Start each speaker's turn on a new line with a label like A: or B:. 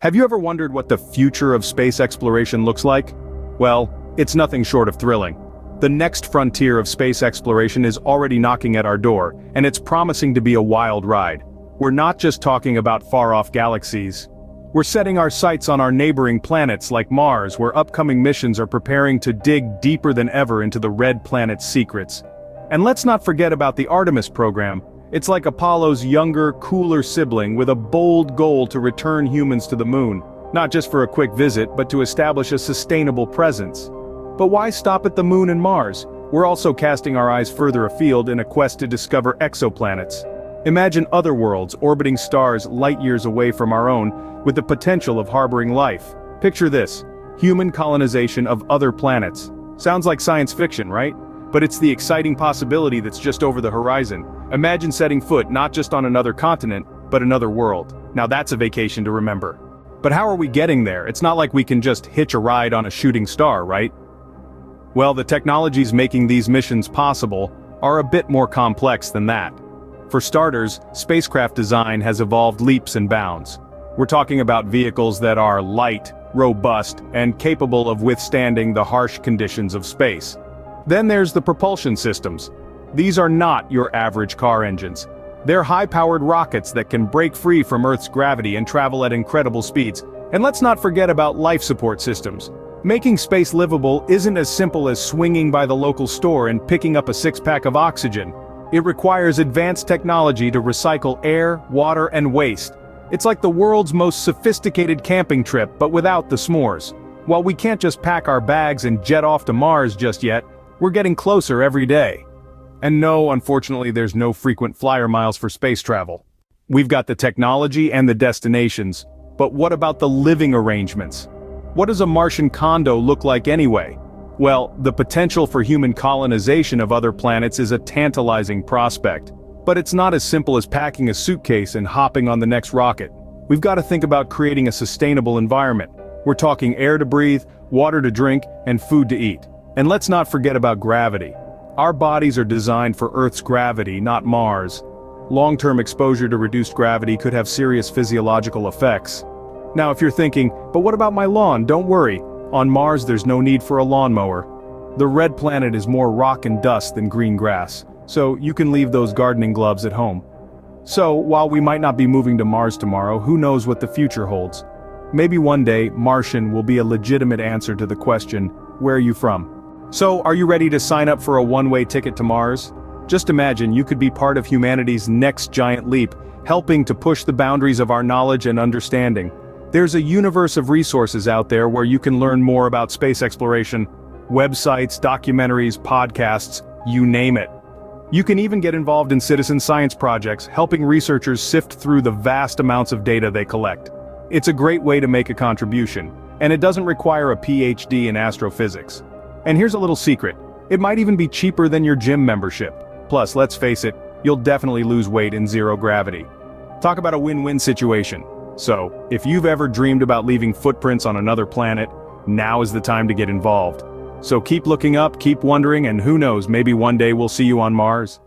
A: Have you ever wondered what the future of space exploration looks like? Well, it's nothing short of thrilling. The next frontier of space exploration is already knocking at our door, and it's promising to be a wild ride. We're not just talking about far-off galaxies. We're setting our sights on our neighboring planets like Mars, where upcoming missions are preparing to dig deeper than ever into the red planet's secrets. And let's not forget about the Artemis program. It's like Apollo's younger, cooler sibling with a bold goal to return humans to the moon, not just for a quick visit, but to establish a sustainable presence. But why stop at the moon and Mars? We're also casting our eyes further afield in a quest to discover exoplanets. Imagine other worlds orbiting stars light years away from our own, with the potential of harboring life. Picture this: human colonization of other planets. Sounds like science fiction, right? But it's the exciting possibility that's just over the horizon. Imagine setting foot not just on another continent, but another world. Now that's a vacation to remember. But how are we getting there? It's not like we can just hitch a ride on a shooting star, right? Well, the technologies making these missions possible are a bit more complex than that. For starters, spacecraft design has evolved leaps and bounds. We're talking about vehicles that are light, robust, and capable of withstanding the harsh conditions of space. Then there's the propulsion systems. These are not your average car engines. They're high-powered rockets that can break free from Earth's gravity and travel at incredible speeds. And let's not forget about life support systems. Making space livable isn't as simple as swinging by the local store and picking up a six-pack of oxygen. It requires advanced technology to recycle air, water, and waste. It's like the world's most sophisticated camping trip, but without the s'mores. While we can't just pack our bags and jet off to Mars just yet, we're getting closer every day. And no, unfortunately, there's no frequent flyer miles for space travel. We've got the technology and the destinations, but what about the living arrangements? What does a Martian condo look like anyway? Well, the potential for human colonization of other planets is a tantalizing prospect. But it's not as simple as packing a suitcase and hopping on the next rocket. We've got to think about creating a sustainable environment. We're talking air to breathe, water to drink, and food to eat. And let's not forget about gravity. Our bodies are designed for Earth's gravity, not Mars. Long-term exposure to reduced gravity could have serious physiological effects. Now if you're thinking, but what about my lawn? Don't worry. On Mars there's no need for a lawnmower. The red planet is more rock and dust than green grass, so you can leave those gardening gloves at home. So, while we might not be moving to Mars tomorrow, who knows what the future holds? Maybe one day, Martian will be a legitimate answer to the question, where are you from? So, are you ready to sign up for a one-way ticket to Mars? Just imagine you could be part of humanity's next giant leap, helping to push the boundaries of our knowledge and understanding. There's a universe of resources out there where you can learn more about space exploration. Websites, documentaries, podcasts, you name it. You can even get involved in citizen science projects, helping researchers sift through the vast amounts of data they collect. It's a great way to make a contribution, and it doesn't require a PhD in astrophysics. And here's a little secret: it might even be cheaper than your gym membership. Plus, let's face it, you'll definitely lose weight in zero gravity. Talk about a win-win situation. So, if you've ever dreamed about leaving footprints on another planet, now is the time to get involved. So keep looking up, keep wondering, and who knows, maybe one day we'll see you on Mars.